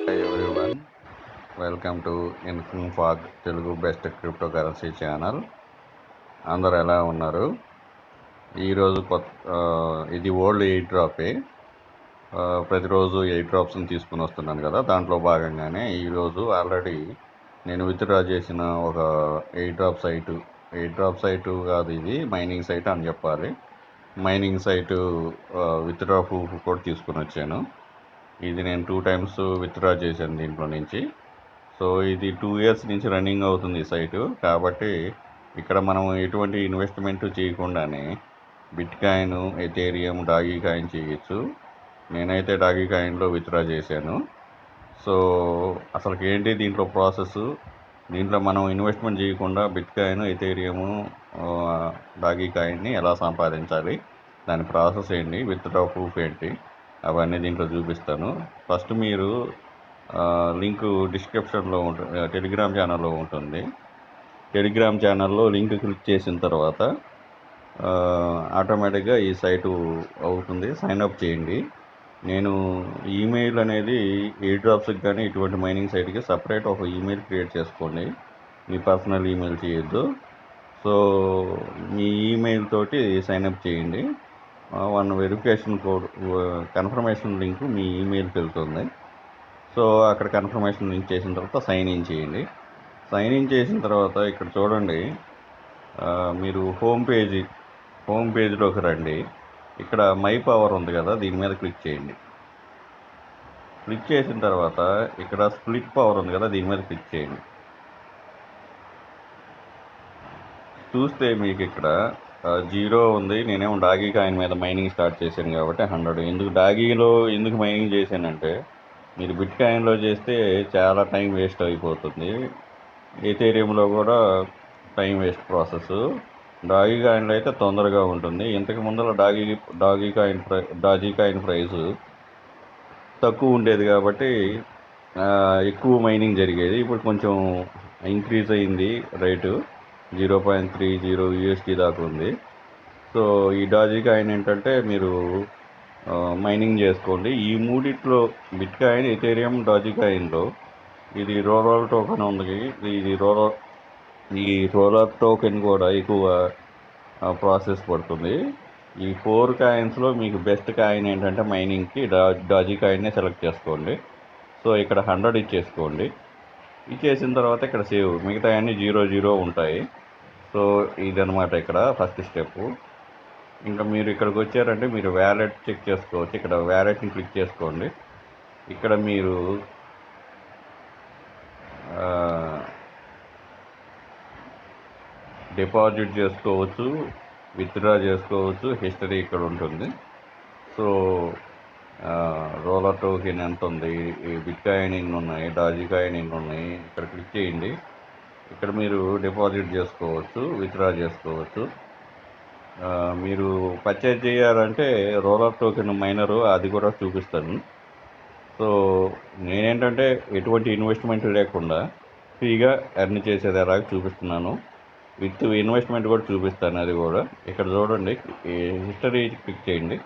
Hi everyone, welcome to ఇన్ఫిన్ ఫాగ్ Telugu best cryptocurrency channel. అందరు ఎలా ఉన్నారు? ఈరోజు ఇది ఓల్డ్ ఎయిట్ డ్రాపే. ప్రతిరోజు ఎయిట్ డ్రాప్స్ని తీసుకుని వస్తున్నాను కదా, దాంట్లో భాగంగానే ఈరోజు ఆల్రెడీ నేను విత్డ్రా చేసిన ఒక ఎయిట్ డ్రాప్ సైటు కాదు, ఇది మైనింగ్ సైట్ అని చెప్పాలి. మైనింగ్ సైటు విత్డ్రా ప్రూఫ్ కూడా తీసుకుని వచ్చాను. ఇది నేను 2 టైమ్స్ విత్డ్రా చేశాను దీంట్లో నుంచి. సో ఇది 2 ఇయర్స్ నుంచి రన్నింగ్ అవుతుంది ఈ సైటు. కాబట్టి ఇక్కడ మనం ఎటువంటి ఇన్వెస్ట్మెంట్ చేయకుండానే bit coin, Ethereum, doggy coin చేయొచ్చు. నేనైతే డాగీ కాయిన్లో విత్డ్రా చేశాను. సో అసలుకి ఏంటి దీంట్లో ప్రాసెస్, దీంట్లో మనం ఇన్వెస్ట్మెంట్ చేయకుండా బిట్ కాయిన్, ఎథేరియము, డాగీ కాయిన్ని ఎలా సంపాదించాలి, దాని ప్రాసెస్ ఏంటి, విత్డ్రా ప్రూఫ్ ఏంటి, అవన్నీ దీంట్లో చూపిస్తాను. ఫస్ట్ మీరు లింక్ డిస్క్రిప్షన్లో ఉంటుంది, టెలిగ్రామ్ ఛానల్లో ఉంటుంది. టెలిగ్రామ్ ఛానల్లో లింక్ క్లిక్ చేసిన తర్వాత ఆటోమేటిక్గా ఈ సైటు అవుతుంది. సైన్అప్ చేయండి. నేను ఈమెయిల్ అనేది ఎయిర్ డ్రాప్స్కి కానీ ఇటువంటి మైనింగ్ సైట్కి సపరేట్ ఒక ఈమెయిల్ క్రియేట్ చేసుకోండి. మీ పర్సనల్ ఈమెయిల్ చేయొద్దు. సో మీ ఈమెయిల్ తోటి సైన్అప్ చేయండి. 1 వెరిఫికేషన్ కోడ్, కన్ఫర్మేషన్ లింక్ మీ ఈమెయిల్కి వెళ్తుంది. సో అక్కడ కన్ఫర్మేషన్ లింక్ చేసిన తర్వాత సైన్ ఇన్ చేయండి. సైన్ ఇన్ చేసిన తర్వాత ఇక్కడ చూడండి, మీరు హోమ్ పేజ్లోకి రండి. ఇక్కడ మై పవర్ ఉంది కదా, దీని మీద క్లిక్ చేయండి. క్లిక్ చేసిన తర్వాత ఇక్కడ స్ప్లిట్ పవర్ ఉంది కదా, దీని మీద క్లిక్ చేయండి. చూస్తే మీకు ఇక్కడ 0 ఉంది. నేనేమో డాగీ కాయిన్ మీద మైనింగ్ స్టార్ట్ చేశాను కాబట్టి 100. ఎందుకు మైనింగ్ చేశానంటే, మీరు బిట్ కాయిన్లో చేస్తే చాలా టైం వేస్ట్ అయిపోతుంది. ఎథేరియంలో కూడా టైం వేస్ట్ ప్రాసెస్. డాగీ కాయిన్లో అయితే తొందరగా ఉంటుంది. ఇంతకు ముందర డాగీ కాయిన్ ప్రైస్ తక్కువ ఉండేది కాబట్టి ఎక్కువ మైనింగ్ జరిగేది. ఇప్పుడు కొంచెం ఇంక్రీజ్ అయింది రేటు, 0.30 USD దాకా ఉంది. సో ఈ డాజీ కాయిన్ ఏంటంటే మీరు మైనింగ్ చేసుకోండి. ఈ మూడిట్లో బిట్ కాయిన్, ఎథేరియం, డాజీ కాయిన్లో ఇది రోలర్ టోకెన్ ఉంది. ఈ రోలర్ టోకెన్ కూడా ఎక్కువ ప్రాసెస్ పడుతుంది. ఈ 4 కాయిన్స్లో మీకు బెస్ట్ కాయిన్ ఏంటంటే మైనింగ్కి డాజీ కాయిన్నే సెలెక్ట్ చేసుకోండి. సో ఇక్కడ 100 ఇచ్చేసుకోండి. ఇచ్చేసిన తర్వాత ఇక్కడ సేవ్, మిగతా అన్నీ 0 ఉంటాయి. సో ఇదనమాట ఇక్కడ ఫస్ట్ స్టెప్. ఇంకా మీరు ఇక్కడికి వచ్చారంటే మీరు వ్యాలెట్ చెక్ చేసుకోవచ్చు. ఇక్కడ వ్యాలెట్ని క్లిక్ చేసుకోండి. ఇక్కడ మీరు డిపాజిట్ చేసుకోవచ్చు, విత్డ్రా చేసుకోవచ్చు. హిస్టరీ ఇక్కడ ఉంటుంది. సో రోలర్ టోకెన్ ఎంత ఉంది, ఈ బిట్ కాయిన్ ఎన్ని ఉన్నాయి, డాజీ కాయిన్ ఎన్ని ఉన్నాయి, ఇక్కడ క్లిక్ చేయండి. ఇక్కడ మీరు డిపాజిట్ చేసుకోవచ్చు, విత్డ్రా చేసుకోవచ్చు. మీరు పర్చేజ్ చేయాలంటే రోలర్ టోకెన్ మైనరు అది కూడా చూపిస్తాను. సో నేనేంటంటే ఎటువంటి ఇన్వెస్ట్మెంట్ లేకుండా ఫ్రీగా ఎర్న్ చేసేది ఎలాగ చూపిస్తున్నాను. విత్ ఇన్వెస్ట్మెంట్ కూడా చూపిస్తాను, అది కూడా. ఇక్కడ చూడండి, హిస్టరీ క్లిక్ చేయండి.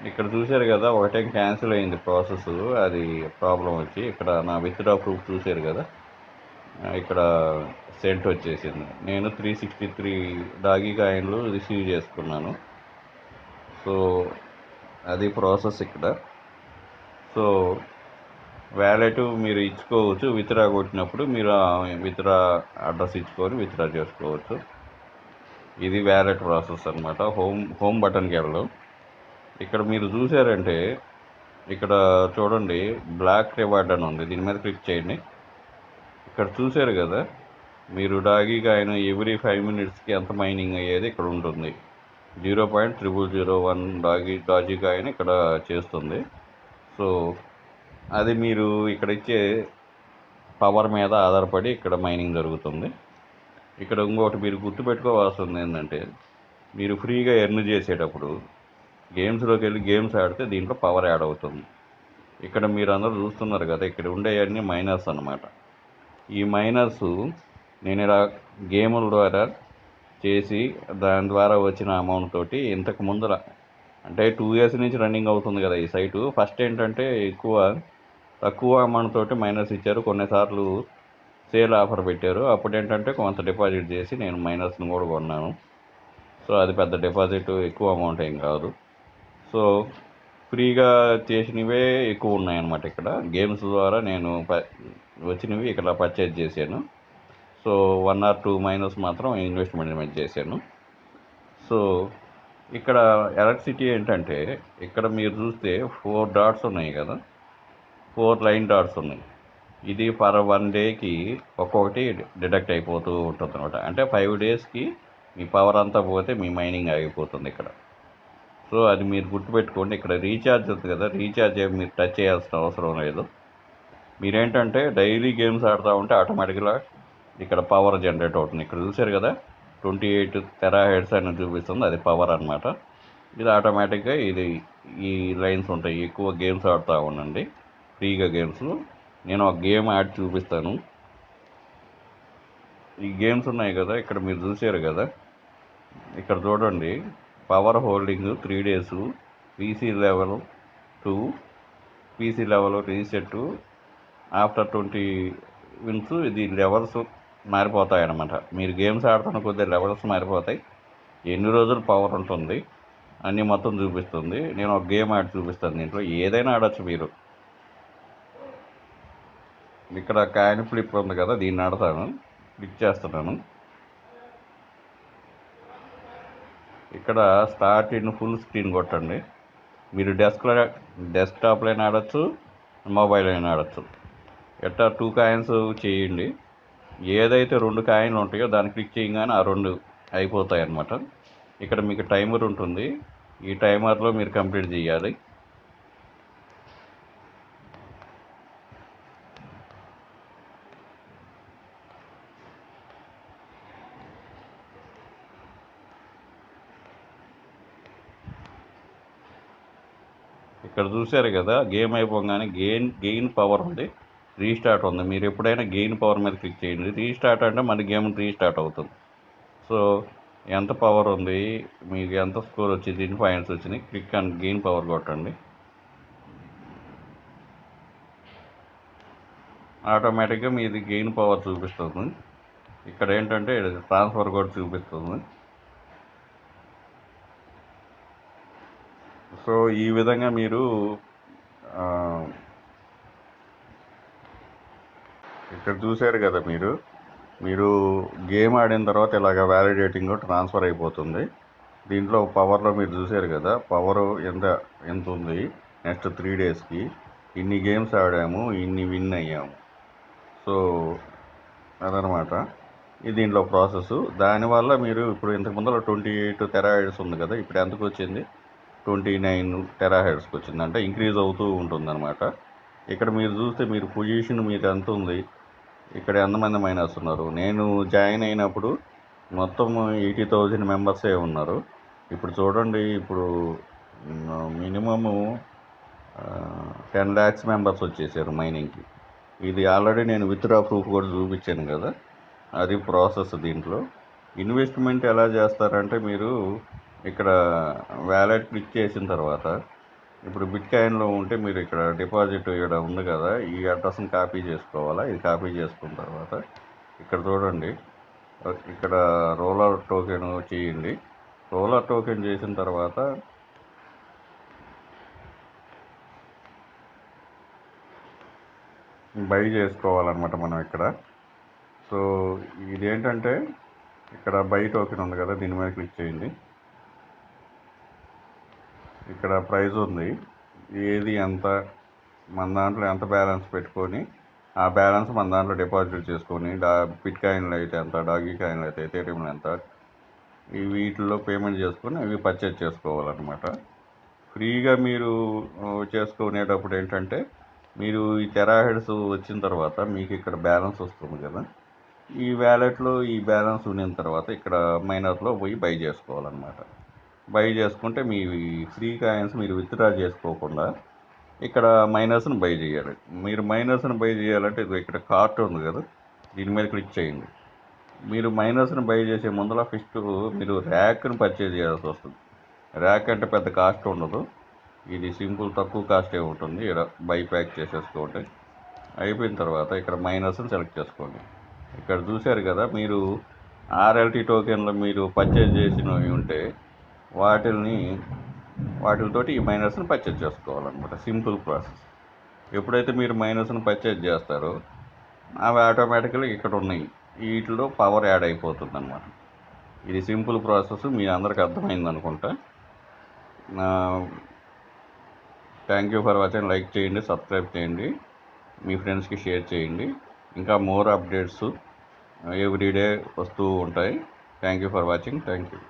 ఇక్కడ చూశారు కదా, ఒకటే క్యాన్సిల్ అయింది ప్రాసెస్, అది ప్రాబ్లం వచ్చి. ఇక్కడ నా విత్డ్రా ప్రూఫ్ చూశారు కదా, ఇక్కడ సెంట్ వచ్చేసింది. నేను 363 డాగీ కాయిన్లు రిసీవ్ చేసుకున్నాను. సో అది ప్రాసెస్ ఇక్కడ. సో వ్యాలెట్ మీరు ఇచ్చుకోవచ్చు. విత్డ్రా కొట్టినప్పుడు మీరు విత్డ్రా అడ్రస్ ఇచ్చుకొని విత్డ్రా చేసుకోవచ్చు. ఇది వ్యాలెట్ ప్రాసెస్ అనమాట. హోమ్ బటన్కి వెళ్ళడం. ఇక్కడ మీరు చూసారంటే ఇక్కడ చూడండి, బ్లాక్ రివార్డ్ అని ఉంది, దీని మీద క్లిక్ చేయండి. ఇక్కడ చూశారు కదా, మీరు డాగీ కాయిన్ ఎవ్రీ 5 మినిట్స్కి ఎంత మైనింగ్ అయ్యేది ఇక్కడ ఉంటుంది. 0.0001 డాజీ కాయిన్ ఇక్కడ చేస్తుంది. సో అది మీరు ఇక్కడ ఇచ్చే పవర్ మీద ఆధారపడి ఇక్కడ మైనింగ్ జరుగుతుంది. ఇక్కడ ఇంకోటి మీరు గుర్తుపెట్టుకోవాల్సింది ఏంటంటే, మీరు ఫ్రీగా ఎర్న్ చేసేటప్పుడు గేమ్స్లోకి వెళ్ళి గేమ్స్ ఆడితే దీంట్లో పవర్ యాడ్ అవుతుంది. ఇక్కడ మీరు అందరూ చూస్తున్నారు కదా, ఇక్కడ ఉండేవన్నీ మైనర్స్ అన్నమాట. ఈ మైనర్స్ నేను ఇలా గేముల ద్వారా చేసి దాని ద్వారా వచ్చిన అమౌంట్ తోటి ఇంతకు ముందర అంటే 2 ఇయర్స్ నుంచి రన్నింగ్ అవుతుంది కదా ఈ సైటు. ఫస్ట్ ఏంటంటే తక్కువ అమౌంట్ తోటి మైనర్స్ ఇచ్చారు. కొన్నిసార్లు సేల్ ఆఫర్ పెట్టారు. అప్పుడు ఏంటంటే కొంత డిపాజిట్ చేసి నేను మైనర్స్ని కూడా కొన్నాను. సో అది పెద్ద డిపాజిట్, ఎక్కువ అమౌంట్ ఏం కాదు. సో ఫ్రీగా చేసినవే ఎక్కువ ఉన్నాయన్నమాట. ఇక్కడ గేమ్స్ ద్వారా నేను వచ్చినవి ఇక్కడ పర్చేజ్ చేశాను. సో 1 or 2 మైనర్స్ మాత్రం ఇన్వెస్ట్మెంట్ మీద చేశాను. సో ఇక్కడ ఎలక్ట్రిసిటీ ఏంటంటే ఇక్కడ మీరు చూస్తే 4 డాట్స్ ఉన్నాయి కదా, 4 లైన్ డాట్స్ ఉన్నాయి. ఇది పర్ 1 డేకి ఒక్కొక్కటి డిడక్ట్ అయిపోతూ ఉంటుంది అనమాట. అంటే 5 డేస్కి మీ పవర్ అంతా పోతే మీ మైనింగ్ ఆగిపోతుంది ఇక్కడ. సో అది మీరు గుర్తుపెట్టుకోండి. ఇక్కడ రీఛార్జ్ ఉంది కదా, రీఛార్జ్ ఏమి మీరు టచ్ చేయాల్సిన అవసరం లేదు. మీరేంటంటే డైలీ గేమ్స్ ఆడుతూ ఉంటే ఆటోమేటిక్గా ఇక్కడ పవర్ జనరేట్ అవుతుంది. ఇక్కడ చూసారు కదా 28 టెరాహెర్ట్జ్ అని చూపిస్తుంది, అది పవర్ అనమాట. ఇది ఆటోమేటిక్గా ఈ లైన్స్ ఉంటాయి. ఎక్కువ గేమ్స్ ఆడుతూ ఉండండి, ఫ్రీగా గేమ్స్. నేను ఒక గేమ్ యాడ్ చూపిస్తాను. ఈ గేమ్స్ ఉన్నాయి కదా, ఇక్కడ మీరు చూసారు కదా, ఇక్కడ చూడండి. Power holding 3 days, PC level 2, PC level reset after 20 wins. ఇది లెవెల్స్ మారిపోతాయి అన్నమాట. మీరు గేమ్స్ ఆడుతున్న కొద్ది లెవెల్స్ మారిపోతాయి. ఎన్ని రోజులు పవర్ ఉంటుంది అన్నీ మొత్తం చూపిస్తుంది. నేను ఒక గేమ్ యాడ్ చూపిస్తాను. దీంట్లో ఏదైనా ఆడచ్చు మీరు. ఇక్కడ కాయిన్ ఫ్లిప్ ఉంది కదా, దీన్ని ఆడతాను. క్లిక్ చేస్తున్నాను. ఇక్కడ స్టార్ట్ ఇన్ ఫుల్ స్క్రీన్ కొట్టండి. మీరు డెస్క్టాప్లో అయినా ఆడచ్చు, మొబైల్ అయినా ఆడచ్చు. ఎట్లా 2 కాయిన్స్ చేయండి. ఏదైతే 2 కాయిన్లు ఉంటాయో దాన్ని క్లిక్ చేయగానే ఆ 2 అయిపోతాయి అన్నమాట. ఇక్కడ మీకు టైమర్ ఉంటుంది. ఈ టైమర్లో మీరు కంప్లీట్ చేయాలి. ఇక్కడ చూశారు కదా, గేమ్ అయిపోగానే గెయిన్ పవర్ ఉంది, రీస్టార్ట్ ఉంది. మీరు ఎప్పుడైనా గెయిన్ పవర్ మీద క్లిక్ చేయండి. రీస్టార్ట్ అంటే మన గేమ్ రీస్టార్ట్ అవుతుంది. సో ఎంత పవర్ ఉంది, మీకు ఎంత స్కోర్ వచ్చింది, ఎన్ని పాయింట్స్ వచ్చినాయి, క్లిక్ అండ్ గెయిన్ పవర్ కొట్టండి. ఆటోమేటిక్గా మీది గెయిన్ పవర్ చూపిస్తుంది. ఇక్కడ ఏంటంటే ట్రాన్స్ఫర్ కూడా చూపిస్తుంది. సో ఈ విధంగా మీరు ఇక్కడ చూశారు కదా, మీరు గేమ్ ఆడిన తర్వాత ఇలాగ వ్యాలిడేటింగ్ ట్రాన్స్ఫర్ అయిపోతుంది. దీంట్లో పవర్లో మీరు చూశారు కదా, పవర్ ఎంత ఉంది. నెక్స్ట్ 3 daysకి ఇన్ని గేమ్స్ ఆడాము, ఇన్ని విన్ అయ్యాము. సో అదనమాట ఇది దీంట్లో ప్రాసెస్. దానివల్ల మీరు ఇప్పుడు ఇంతకు ముందర 28 టెరాహెర్ట్జ్ ఉంది కదా, ఇప్పుడు ఎంతకు వచ్చింది, 29 టెరాహెర్ట్స్కి వచ్చింది. అంటే ఇంక్రీజ్ అవుతూ ఉంటుందన్నమాట. ఇక్కడ మీరు చూస్తే మీరు పొజిషన్ మీద ఎంత ఉంది, ఇక్కడ ఎంతమంది మైనర్స్ ఉన్నారు. నేను జాయిన్ అయినప్పుడు మొత్తం 80,000 మెంబర్సే ఉన్నారు. ఇప్పుడు చూడండి, ఇప్పుడు మినిమము 10 lakhs మెంబర్స్ వచ్చేసారు మైనింగ్కి. ఇది ఆల్రెడీ నేను విత్డ్రా ప్రూఫ్ కూడా చూపించాను కదా, అది ప్రాసెస్. దీంట్లో ఇన్వెస్ట్మెంట్ ఎలా చేస్తారంటే మీరు ఇక్కడ వ్యాలెట్ క్లిక్ చేసిన తర్వాత ఇప్పుడు బిట్కాయిన్లో ఉంటే మీరు ఇక్కడ డిపాజిట్ ఇక్కడ ఉంది కదా, ఈ అడ్రస్ని కాపీ చేసుకోవాలా. ఇది కాపీ చేసుకున్న తర్వాత ఇక్కడ చూడండి, ఇక్కడ రోలర్ టోకెన్ చేయండి. రోలర్ టోకెన్ చేసిన తర్వాత బై చేసుకోవాలన్నమాట మనం ఇక్కడ. సో ఇదేంటంటే ఇక్కడ బై టోకెన్ ఉంది కదా, దీని మీద క్లిక్ చేయండి. ఇక్కడ ప్రైస్ ఉంది, ఏది ఎంత మన దాంట్లో ఎంత బ్యాలెన్స్ పెట్టుకొని ఆ బ్యాలెన్స్ మన దాంట్లో డిపాజిట్ చేసుకొని బిట్కాయిన్లు అయితే ఎంత, డాగీ కాయిన్లు అయితే ఎథెరియంలు ఎంత, వీటిల్లో పేమెంట్ చేసుకొని అవి పర్చేజ్ చేసుకోవాలన్నమాట. ఫ్రీగా మీరు చేసుకునేటప్పుడు ఏంటంటే మీరు ఈ టెరాహెర్ట్జ్ వచ్చిన తర్వాత మీకు ఇక్కడ బ్యాలెన్స్ వస్తుంది కదా, ఈ వ్యాలెట్లో ఈ బ్యాలెన్స్ ఉన్న తర్వాత ఇక్కడ మైనర్లో పోయి బై చేసుకోవాలన్నమాట. బై చేసుకుంటే మీ ఫ్రీ కాయిన్స్ మీరు విత్డ్రా చేసుకోకుండా ఇక్కడ మైనర్స్ని బై చేయాలి. మీరు మైనర్స్ని బై చేయాలంటే ఇక్కడ కార్ట్ ఉంది కదా, దీని మీద క్లిక్ చేయండి. మీరు మైనర్స్ని బై చేసే ముందర ఫస్ట్ మీరు ర్యాక్ని పర్చేజ్ చేయాల్సి వస్తుంది. ర్యాక్ అంటే పెద్ద కాస్ట్ ఉండదు, ఇది సింపుల్ తక్కువ కాస్టే ఉంటుంది. ఇలా బై ప్యాక్ చేసేసుకోండి. అయిపోయిన తర్వాత ఇక్కడ మైనస్ని సెలెక్ట్ చేసుకోండి. ఇక్కడ చూశారు కదా, మీరు ఆర్ఎల్టీ టోకెన్లు మీరు పర్చేజ్ చేసినవి ఉంటే వాటితోటి ఈ మైనస్ని పర్చేజ్ చేసుకోవాలన్నమాట. Simple process. ఎప్పుడైతే మీరు మైనస్ని పర్చేజ్ చేస్తారో అవి ఆటోమేటికల్గా ఇక్కడ ఉన్నాయి, వీటిలో పవర్ యాడ్ అయిపోతుంది అన్నమాట. ఇది సింపుల్ ప్రాసెస్, మీ అందరికి అర్థమైంది అనుకుంటా. Thank you for watching. Like చేయండి, సబ్స్క్రైబ్ చేయండి, మీ ఫ్రెండ్స్కి షేర్ చేయండి. ఇంకా మోర్ అప్డేట్స్ ఎవ్రీడే వస్తూ ఉంటాయి. Thank you for watching. Thank you.